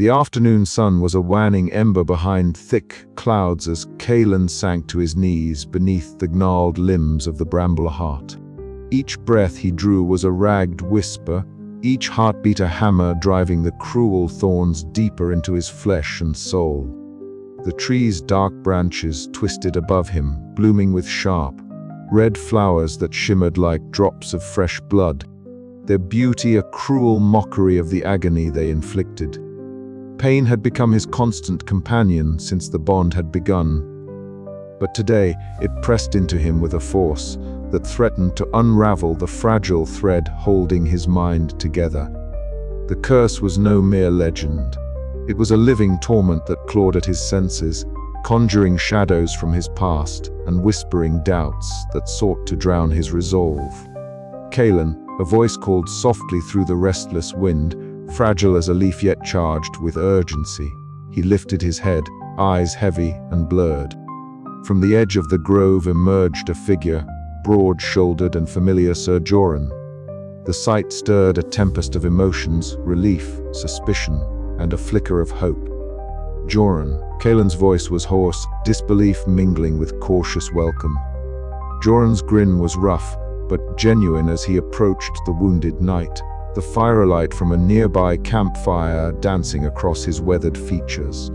The afternoon sun was a waning ember behind thick clouds as Caelan sank to his knees beneath the gnarled limbs of the bramble heart. Each breath he drew was a ragged whisper, each heartbeat a hammer driving the cruel thorns deeper into his flesh and soul. The tree's dark branches twisted above him, blooming with sharp, red flowers that shimmered like drops of fresh blood, their beauty a cruel mockery of the agony they inflicted. Pain had become his constant companion since the bond had begun, but today it pressed into him with a force that threatened to unravel the fragile thread holding his mind together. The curse was no mere legend. It was a living torment that clawed at his senses, conjuring shadows from his past and whispering doubts that sought to drown his resolve. Caelan, a voice called softly through the restless wind, fragile as a leaf yet charged with urgency. He lifted his head, eyes heavy and blurred. From the edge of the grove emerged a figure, broad-shouldered and familiar, Sir Joran. The sight stirred a tempest of emotions, relief, suspicion, and a flicker of hope. Joran. Caelan's voice was hoarse, disbelief mingling with cautious welcome. Joran's grin was rough, but genuine as he approached the wounded knight, the firelight from a nearby campfire dancing across his weathered features.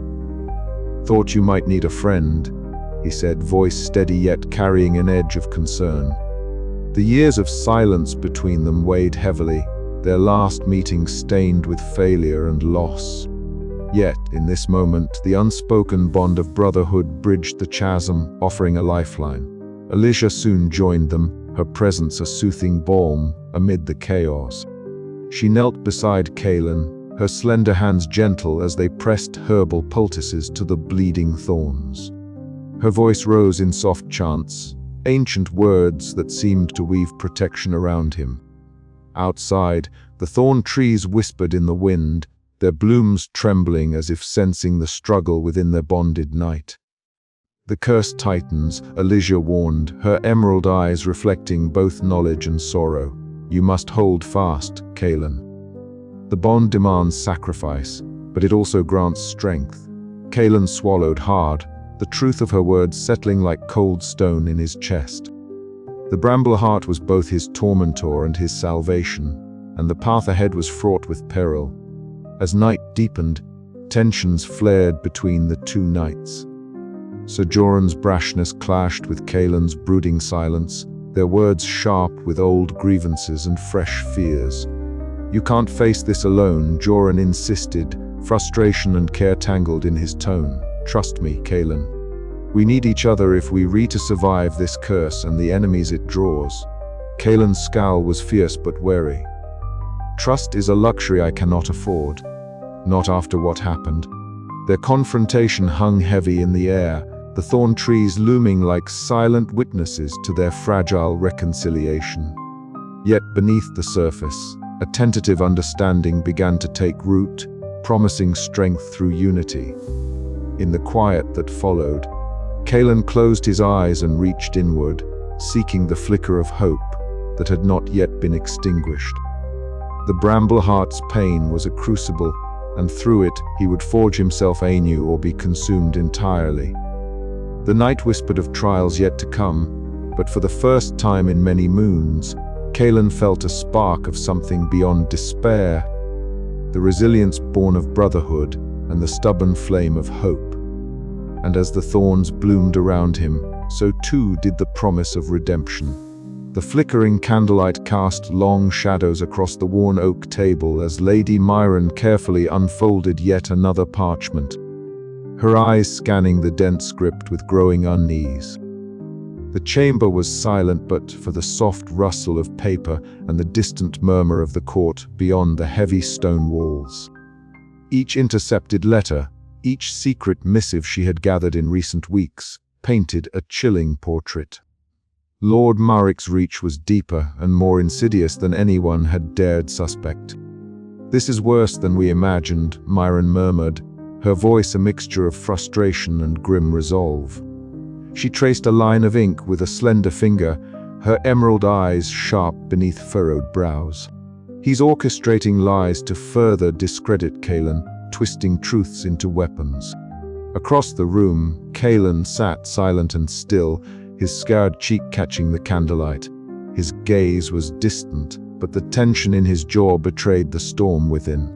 "Thought you might need a friend," he said, voice steady yet carrying an edge of concern. The years of silence between them weighed heavily, their last meeting stained with failure and loss. Yet, in this moment, the unspoken bond of brotherhood bridged the chasm, offering a lifeline. Alicia soon joined them, her presence a soothing balm amid the chaos. She knelt beside Caelan, her slender hands gentle as they pressed herbal poultices to the bleeding thorns. Her voice rose in soft chants, ancient words that seemed to weave protection around him. Outside, the thorn trees whispered in the wind, their blooms trembling as if sensing the struggle within their bonded knight. "The curse tightens," Alicia warned, her emerald eyes reflecting both knowledge and sorrow. "You must hold fast, Caelan. The bond demands sacrifice, but it also grants strength." Caelan swallowed hard, the truth of her words settling like cold stone in his chest. The bramble heart was both his tormentor and his salvation, and the path ahead was fraught with peril. As night deepened, tensions flared between the two knights. Sir Joran's brashness clashed with Caelan's brooding silence, their words sharp with old grievances and fresh fears. "You can't face this alone," Joran insisted, frustration and care tangled in his tone. "Trust me, Caelan. We need each other if we to survive this curse and the enemies it draws." Caelan's scowl was fierce but wary. "Trust is a luxury I cannot afford. Not after what happened." Their confrontation hung heavy in the air, the thorn trees looming like silent witnesses to their fragile reconciliation. Yet beneath the surface, a tentative understanding began to take root, promising strength through unity. In the quiet that followed, Caelan closed his eyes and reached inward, seeking the flicker of hope that had not yet been extinguished. The bramble heart's pain was a crucible, and through it he would forge himself anew or be consumed entirely. The night whispered of trials yet to come, but for the first time in many moons, Caelan felt a spark of something beyond despair, the resilience born of brotherhood and the stubborn flame of hope. And as the thorns bloomed around him, so too did the promise of redemption. The flickering candlelight cast long shadows across the worn oak table as Lady Myron carefully unfolded yet another parchment, her eyes scanning the dense script with growing unease. The chamber was silent but for the soft rustle of paper and the distant murmur of the court beyond the heavy stone walls. Each intercepted letter, each secret missive she had gathered in recent weeks, painted a chilling portrait. Lord Maric's reach was deeper and more insidious than anyone had dared suspect. "This is worse than we imagined," Myron murmured, her voice a mixture of frustration and grim resolve. She traced a line of ink with a slender finger, her emerald eyes sharp beneath furrowed brows. "He's orchestrating lies to further discredit Caelan, twisting truths into weapons. Across the room, Caelan sat silent and still, his scarred cheek catching the candlelight. His gaze was distant, but the tension in his jaw betrayed the storm within.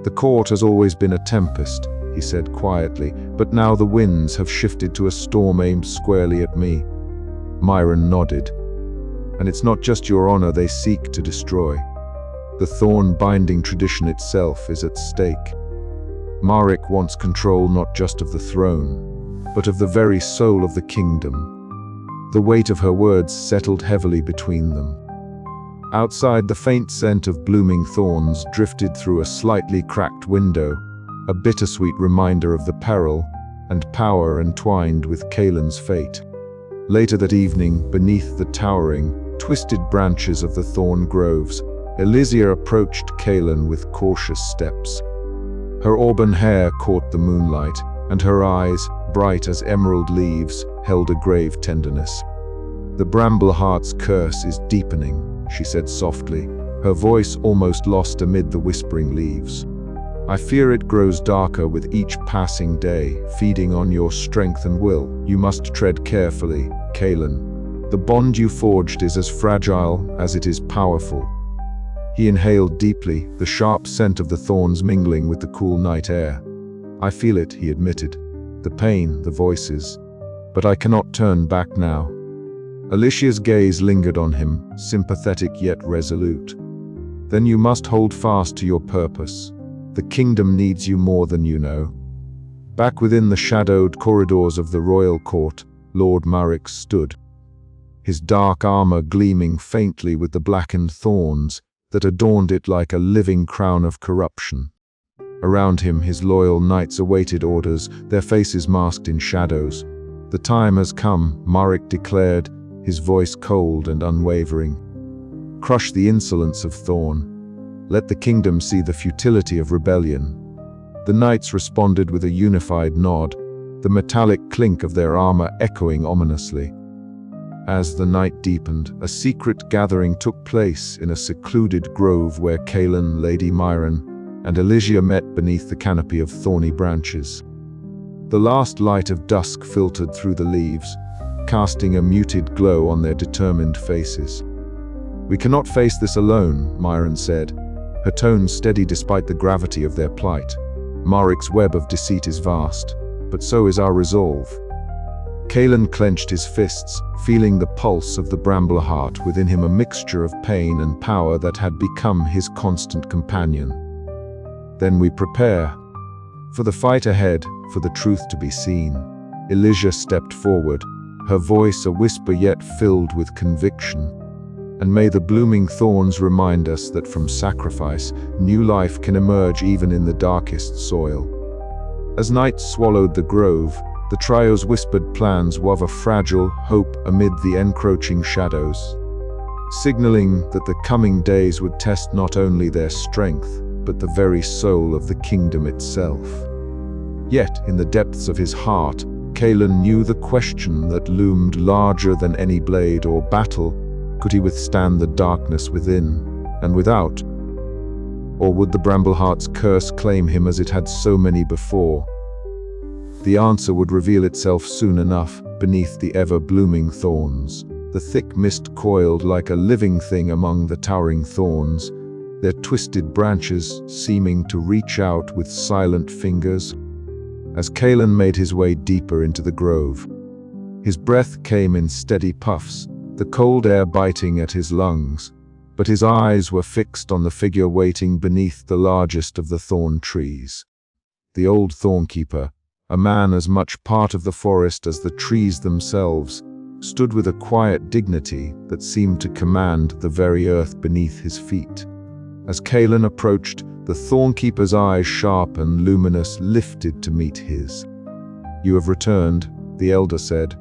"The court has always been a tempest," he said quietly, "but now the winds have shifted to a storm aimed squarely at me." Myron nodded. "And it's not just your honor they seek to destroy. The Thorn binding tradition itself is at stake. Maric wants control not just of the throne, but of the very soul of the kingdom." The weight of her words settled heavily between them. Outside, the faint scent of blooming thorns drifted through a slightly cracked window, a bittersweet reminder of the peril and power entwined with Caelan's fate. Later that evening, beneath the towering, twisted branches of the thorn groves, Elysia approached Caelan with cautious steps. Her auburn hair caught the moonlight, and her eyes, bright as emerald leaves, held a grave tenderness. "The Brambleheart's curse is deepening," she said softly, her voice almost lost amid the whispering leaves. "I fear it grows darker with each passing day, feeding on your strength and will. You must tread carefully, Caelan. The bond you forged is as fragile as it is powerful." He inhaled deeply, the sharp scent of the thorns mingling with the cool night air. "I feel it," he admitted. "The pain, the voices. But I cannot turn back now." Alicia's gaze lingered on him, sympathetic yet resolute. "Then you must hold fast to your purpose. The kingdom needs you more than you know." Back within the shadowed corridors of the royal court, Lord Maric stood, his dark armor gleaming faintly with the blackened thorns that adorned it like a living crown of corruption. Around him, his loyal knights awaited orders, their faces masked in shadows. "The time has come," Maric declared, his voice cold and unwavering. "Crush the insolence of Thorn. Let the kingdom see the futility of rebellion." The knights responded with a unified nod, the metallic clink of their armor echoing ominously. As the night deepened, a secret gathering took place in a secluded grove where Caelan, Lady Myron, and Elysia met beneath the canopy of thorny branches. The last light of dusk filtered through the leaves, casting a muted glow on their determined faces. "We cannot face this alone," Myron said, her tone steady despite the gravity of their plight. "Maric's web of deceit is vast, but so is our resolve." Caelan clenched his fists, feeling the pulse of the Brambleheart within him, a mixture of pain and power that had become his constant companion. "Then we prepare for the fight ahead, for the truth to be seen." Elysia stepped forward, her voice a whisper yet filled with conviction. "And may the blooming thorns remind us that from sacrifice, new life can emerge even in the darkest soil." As night swallowed the grove, the trios whispered plans wove a fragile hope amid the encroaching shadows, signaling that the coming days would test not only their strength, but the very soul of the kingdom itself. Yet, in the depths of his heart, Caelan knew the question that loomed larger than any blade or battle: could he withstand the darkness within and without? Or would the Brambleheart's curse claim him as it had so many before? The answer would reveal itself soon enough, beneath the ever-blooming thorns. The thick mist coiled like a living thing among the towering thorns, their twisted branches seeming to reach out with silent fingers. As Caelan made his way deeper into the grove, his breath came in steady puffs, the cold air biting at his lungs, but his eyes were fixed on the figure waiting beneath the largest of the thorn trees. The old thornkeeper, a man as much part of the forest as the trees themselves, stood with a quiet dignity that seemed to command the very earth beneath his feet. As Caelan approached, the thornkeeper's eyes, sharp and luminous, lifted to meet his. "You have returned," the elder said,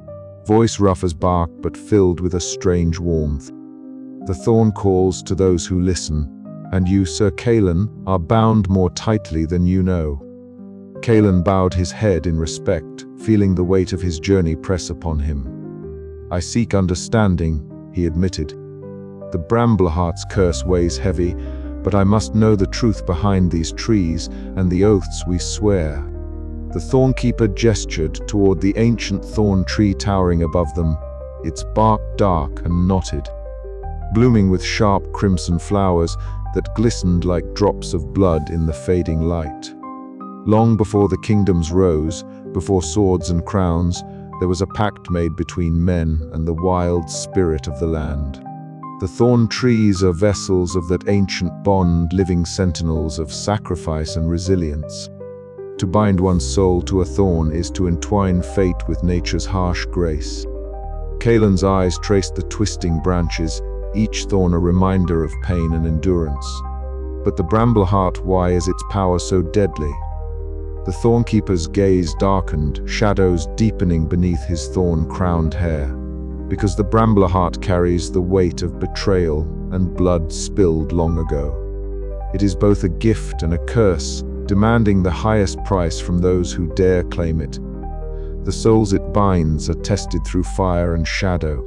voice rough as bark but filled with a strange warmth. "The thorn calls to those who listen, and you, Sir Caelan, are bound more tightly than you know." Caelan bowed his head in respect, feeling the weight of his journey press upon him. "I seek understanding," he admitted. "The Brambleheart's curse weighs heavy, but I must know the truth behind these trees and the oaths we swear." The Thornkeeper gestured toward the ancient thorn tree towering above them, its bark dark and knotted, blooming with sharp crimson flowers that glistened like drops of blood in the fading light. Long before the kingdoms rose, before swords and crowns, there was a pact made between men and the wild spirit of the land. The thorn trees are vessels of that ancient bond, living sentinels of sacrifice and resilience. To bind one's soul to a thorn is to entwine fate with nature's harsh grace. Caelan's eyes traced the twisting branches, each thorn a reminder of pain and endurance. But the Brambleheart, why is its power so deadly? The Thornkeeper's gaze darkened, shadows deepening beneath his thorn-crowned hair. Because the Brambleheart carries the weight of betrayal and blood spilled long ago. It is both a gift and a curse, demanding the highest price from those who dare claim it. The souls it binds are tested through fire and shadow.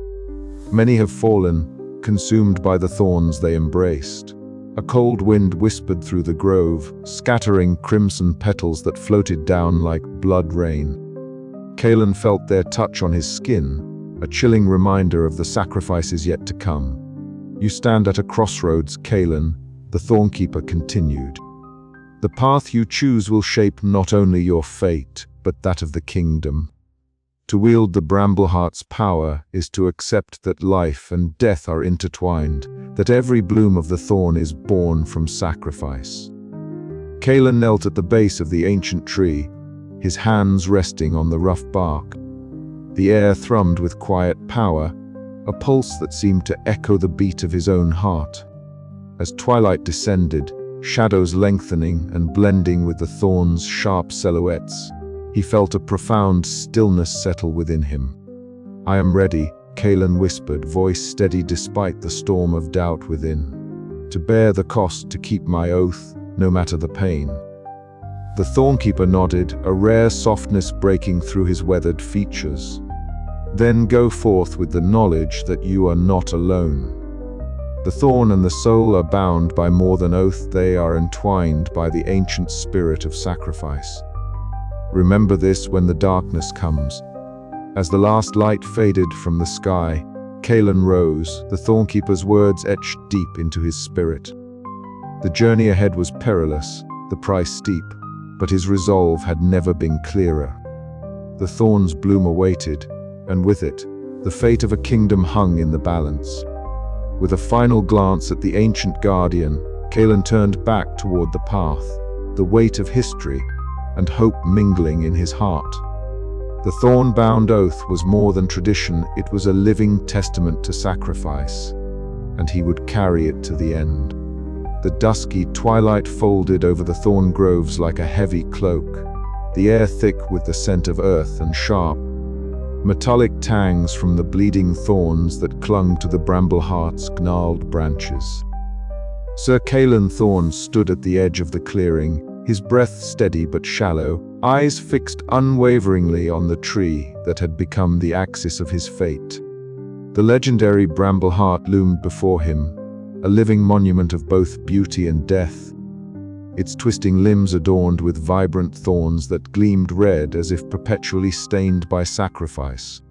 Many have fallen, consumed by the thorns they embraced. A cold wind whispered through the grove, scattering crimson petals that floated down like blood rain. Caelan felt their touch on his skin, a chilling reminder of the sacrifices yet to come. "You stand at a crossroads, Caelan," the Thornkeeper continued. "The path you choose will shape not only your fate, but that of the kingdom. To wield the Brambleheart's power is to accept that life and death are intertwined, that every bloom of the thorn is born from sacrifice." Caelan knelt at the base of the ancient tree, his hands resting on the rough bark. The air thrummed with quiet power, a pulse that seemed to echo the beat of his own heart. As twilight descended, shadows lengthening and blending with the thorn's sharp silhouettes, he felt a profound stillness settle within him. "I am ready," Caelan whispered, voice steady despite the storm of doubt within. "To bear the cost, to keep my oath, no matter the pain." The Thornkeeper nodded, a rare softness breaking through his weathered features. "Then go forth with the knowledge that you are not alone. The thorn and the soul are bound by more than oath, they are entwined by the ancient spirit of sacrifice. Remember this when the darkness comes." As the last light faded from the sky, Caelan rose, the Thornkeeper's words etched deep into his spirit. The journey ahead was perilous, the price steep, but his resolve had never been clearer. The thorn's bloom awaited, and with it, the fate of a kingdom hung in the balance. With a final glance at the ancient guardian, Caelan turned back toward the path, the weight of history and hope mingling in his heart. The thorn-bound oath was more than tradition, it was a living testament to sacrifice, and he would carry it to the end. The dusky twilight folded over the thorn groves like a heavy cloak, the air thick with the scent of earth and sharp, metallic tangs from the bleeding thorns that clung to the Brambleheart's gnarled branches. Sir Cael Thorn stood at the edge of the clearing, his breath steady but shallow, eyes fixed unwaveringly on the tree that had become the axis of his fate. The legendary Brambleheart loomed before him, a living monument of both beauty and death, its twisting limbs adorned with vibrant thorns that gleamed red as if perpetually stained by sacrifice.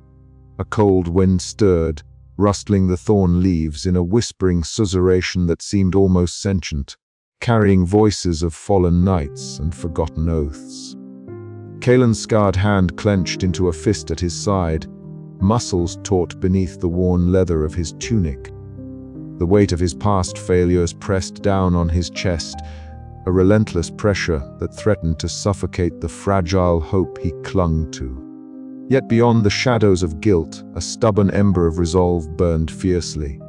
A cold wind stirred, rustling the thorn leaves in a whispering susurration that seemed almost sentient, carrying voices of fallen knights and forgotten oaths. Caelan's scarred hand clenched into a fist at his side, muscles taut beneath the worn leather of his tunic. The weight of his past failures pressed down on his chest, a relentless pressure that threatened to suffocate the fragile hope he clung to. Yet beyond the shadows of guilt, a stubborn ember of resolve burned fiercely.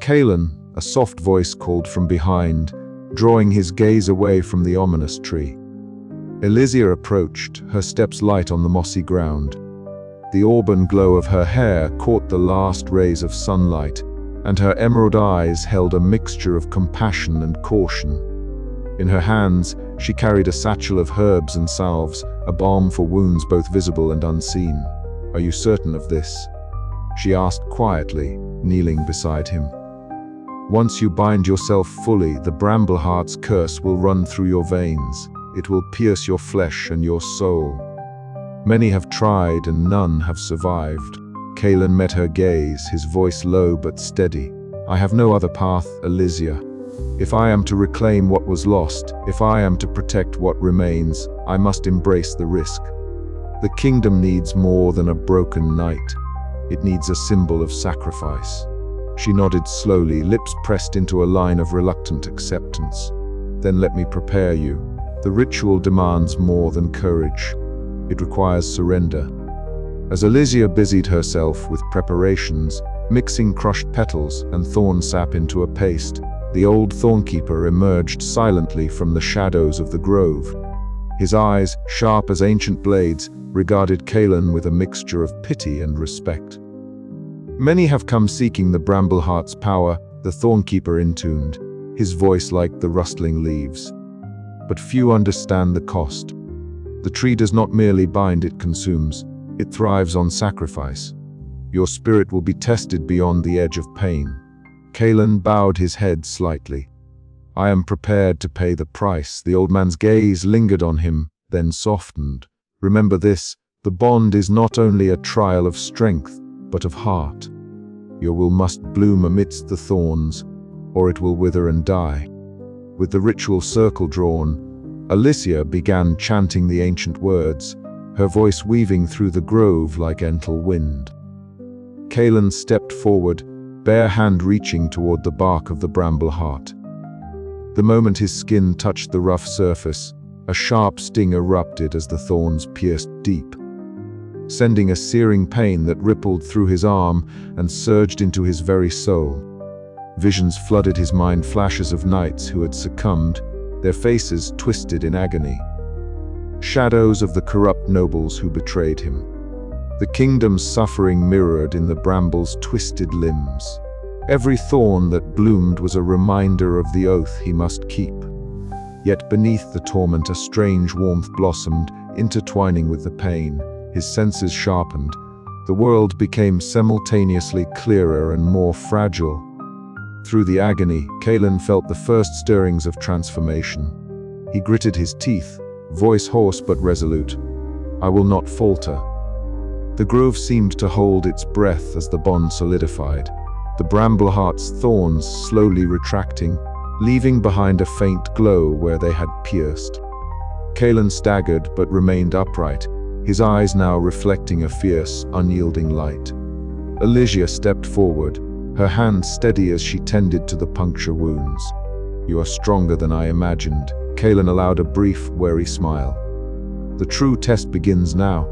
"Caelan," a soft voice called from behind, drawing his gaze away from the ominous tree. Elysia approached, her steps light on the mossy ground. The auburn glow of her hair caught the last rays of sunlight, and her emerald eyes held a mixture of compassion and caution. In her hands, she carried a satchel of herbs and salves, a balm for wounds both visible and unseen. "Are you certain of this?" she asked quietly, kneeling beside him. Once you bind yourself fully, the Brambleheart's curse will run through your veins. It will pierce your flesh and your soul. Many have tried and none have survived. Caelan met her gaze, his voice low but steady. I have no other path, Elysia. If I am to reclaim what was lost, if I am to protect what remains, I must embrace the risk. The kingdom needs more than a broken knight. It needs a symbol of sacrifice. She nodded slowly, lips pressed into a line of reluctant acceptance. Then let me prepare you. The ritual demands more than courage. It requires surrender. As Elysia busied herself with preparations, mixing crushed petals and thorn sap into a paste, the old thornkeeper emerged silently from the shadows of the grove. His eyes, sharp as ancient blades, regarded Caelan with a mixture of pity and respect. Many have come seeking the Brambleheart's power, the thornkeeper intoned, his voice like the rustling leaves. But few understand the cost. The tree does not merely bind, it consumes. It thrives on sacrifice. Your spirit will be tested beyond the edge of pain. Caelan bowed his head slightly. I am prepared to pay the price. The old man's gaze lingered on him, then softened. Remember this, the bond is not only a trial of strength, but of heart. Your will must bloom amidst the thorns, or it will wither and die. With the ritual circle drawn, Elysia began chanting the ancient words, her voice weaving through the grove like gentle wind. Caelan stepped forward, bare hand reaching toward the bark of the Brambleheart. The moment his skin touched the rough surface, a sharp sting erupted as the thorns pierced deep, sending a searing pain that rippled through his arm and surged into his very soul. Visions flooded his mind, flashes of knights who had succumbed, their faces twisted in agony. Shadows of the corrupt nobles who betrayed him. The kingdom's suffering mirrored in the bramble's twisted limbs. Every thorn that bloomed was a reminder of the oath he must keep. Yet beneath the torment a strange warmth blossomed, intertwining with the pain. His senses sharpened. The world became simultaneously clearer and more fragile. Through the agony, Caelan felt the first stirrings of transformation. He gritted his teeth, voice hoarse but resolute. I will not falter. The grove seemed to hold its breath as the bond solidified, the Brambleheart's thorns slowly retracting, leaving behind a faint glow where they had pierced. Caelan staggered but remained upright, his eyes now reflecting a fierce, unyielding light. Elysia stepped forward, her hand steady as she tended to the puncture wounds. You are stronger than I imagined. Caelan allowed a brief, wary smile. The true test begins now.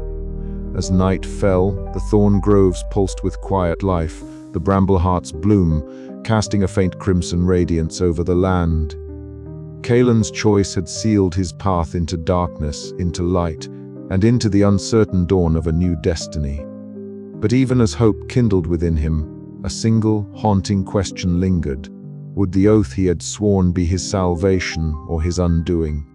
As night fell, the thorn groves pulsed with quiet life, the Bramblehearts bloom, casting a faint crimson radiance over the land. Caelan's choice had sealed his path into darkness, into light, and into the uncertain dawn of a new destiny. But even as hope kindled within him, a single, haunting question lingered. Would the oath he had sworn be his salvation or his undoing?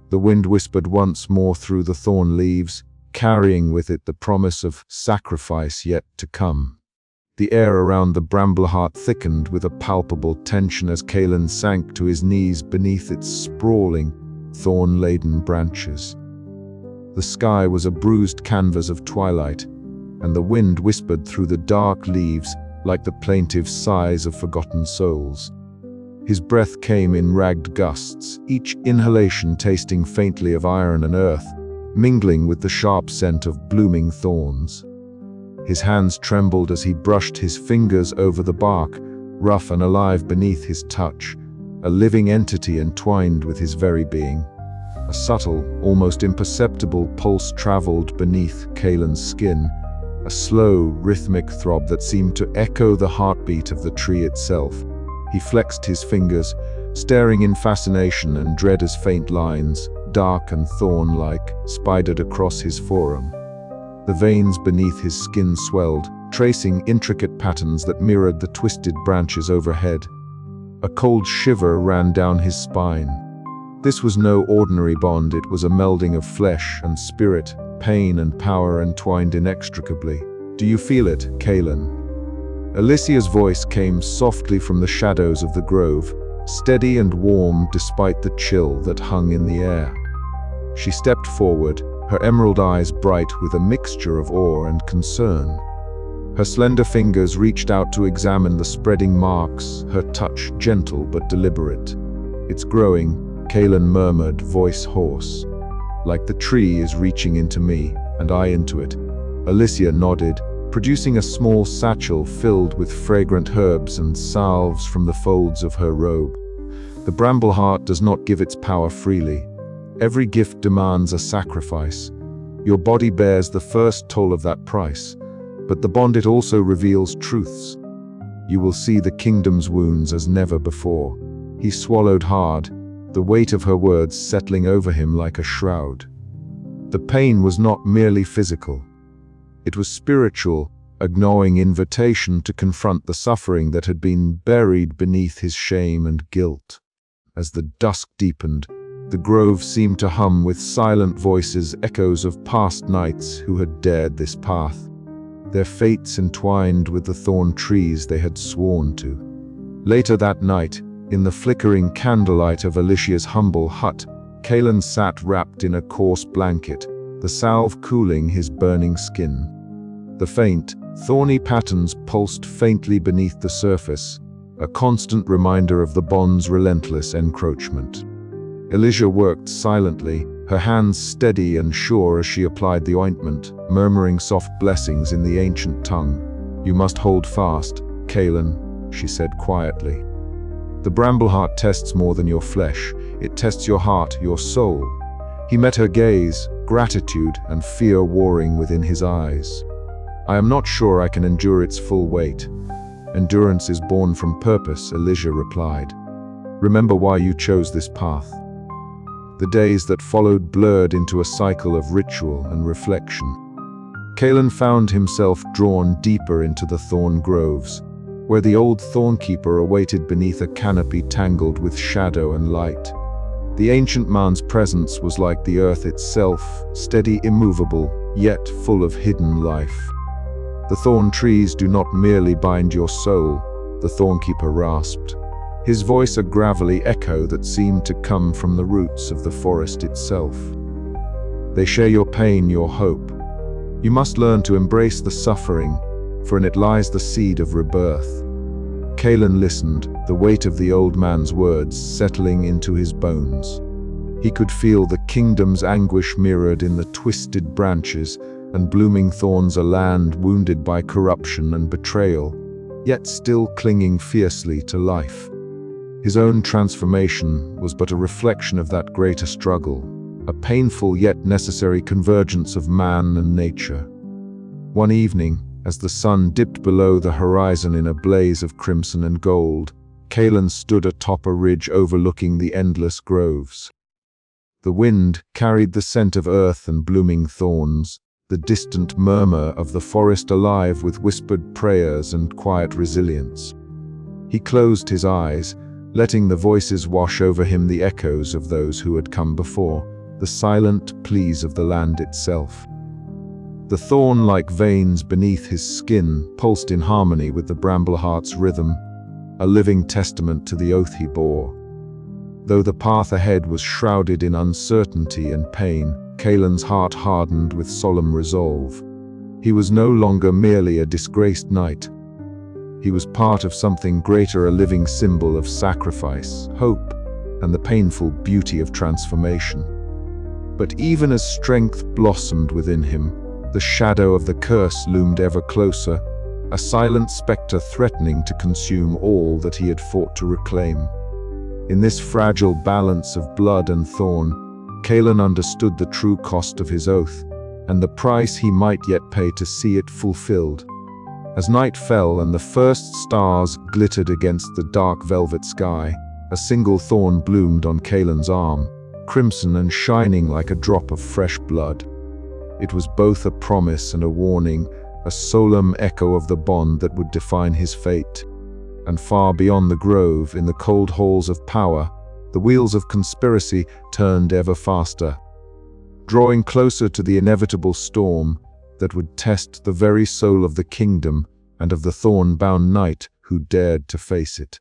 The wind whispered once more through the thorn leaves, carrying with it the promise of sacrifice yet to come. The air around the Brambleheart thickened with a palpable tension as Caelan sank to his knees beneath its sprawling, thorn-laden branches. The sky was a bruised canvas of twilight, and the wind whispered through the dark leaves like the plaintive sighs of forgotten souls. His breath came in ragged gusts, each inhalation tasting faintly of iron and earth, mingling with the sharp scent of blooming thorns. His hands trembled as he brushed his fingers over the bark, rough and alive beneath his touch, a living entity entwined with his very being. A subtle, almost imperceptible pulse traveled beneath Caelan's skin, a slow, rhythmic throb that seemed to echo the heartbeat of the tree itself. He flexed his fingers, staring in fascination and dread as faint lines, dark and thorn-like, spidered across his forearm. The veins beneath his skin swelled, tracing intricate patterns that mirrored the twisted branches overhead. A cold shiver ran down his spine. This was no ordinary bond, it was a melding of flesh and spirit, pain and power entwined inextricably. Do you feel it, Caelan? Alicia's voice came softly from the shadows of the grove, steady and warm despite the chill that hung in the air. She stepped forward, her emerald eyes bright with a mixture of awe and concern. Her slender fingers reached out to examine the spreading marks, her touch gentle but deliberate. "It's growing," Caelan murmured, voice hoarse. "Like the tree is reaching into me, and I into it." Alicia nodded, producing a small satchel filled with fragrant herbs and salves from the folds of her robe. The bramble heart does not give its power freely. Every gift demands a sacrifice. Your body bears the first toll of that price, but the bond it also reveals truths. You will see the kingdom's wounds as never before. He swallowed hard, the weight of her words settling over him like a shroud. The pain was not merely physical. It was spiritual, a gnawing invitation to confront the suffering that had been buried beneath his shame and guilt. As the dusk deepened, the grove seemed to hum with silent voices, echoes of past knights who had dared this path, their fates entwined with the thorn trees they had sworn to. Later that night, in the flickering candlelight of Alicia's humble hut, Caelan sat wrapped in a coarse blanket, the salve cooling his burning skin. The faint, thorny patterns pulsed faintly beneath the surface, a constant reminder of the bond's relentless encroachment. Alicia worked silently, her hands steady and sure as she applied the ointment, murmuring soft blessings in the ancient tongue. "You must hold fast, Caelan," she said quietly. "The bramble heart tests more than your flesh. It tests your heart, your soul." He met her gaze, gratitude and fear warring within his eyes. "I am not sure I can endure its full weight." "Endurance is born from purpose," Alicia replied. "Remember why you chose this path." The days that followed blurred into a cycle of ritual and reflection. Caelan found himself drawn deeper into the thorn groves, where the old thornkeeper awaited beneath a canopy tangled with shadow and light. The ancient man's presence was like the earth itself, steady, immovable, yet full of hidden life. "The thorn trees do not merely bind your soul," the thornkeeper rasped, his voice a gravelly echo that seemed to come from the roots of the forest itself. "They share your pain, your hope. You must learn to embrace the suffering, for in it lies the seed of rebirth." Caelan listened, the weight of the old man's words settling into his bones. He could feel the kingdom's anguish mirrored in the twisted branches and blooming thorns, a land wounded by corruption and betrayal, yet still clinging fiercely to life. His own transformation was but a reflection of that greater struggle, a painful yet necessary convergence of man and nature. One evening, as the sun dipped below the horizon in a blaze of crimson and gold, Caelan stood atop a ridge overlooking the endless groves. The wind carried the scent of earth and blooming thorns, the distant murmur of the forest alive with whispered prayers and quiet resilience. He closed his eyes, letting the voices wash over him, the echoes of those who had come before, the silent pleas of the land itself. The thorn-like veins beneath his skin pulsed in harmony with the brambleheart's rhythm, a living testament to the oath he bore. Though the path ahead was shrouded in uncertainty and pain, Caelan's heart hardened with solemn resolve. He was no longer merely a disgraced knight. He was part of something greater, a living symbol of sacrifice, hope, and the painful beauty of transformation. But even as strength blossomed within him, the shadow of the curse loomed ever closer, a silent specter threatening to consume all that he had fought to reclaim. In this fragile balance of blood and thorn, Caelan understood the true cost of his oath, and the price he might yet pay to see it fulfilled. As night fell and the first stars glittered against the dark velvet sky, a single thorn bloomed on Caelan's arm, crimson and shining like a drop of fresh blood. It was both a promise and a warning, a solemn echo of the bond that would define his fate. And far beyond the grove, in the cold halls of power, the wheels of conspiracy turned ever faster, drawing closer to the inevitable storm that would test the very soul of the kingdom and of the thorn-bound knight who dared to face it.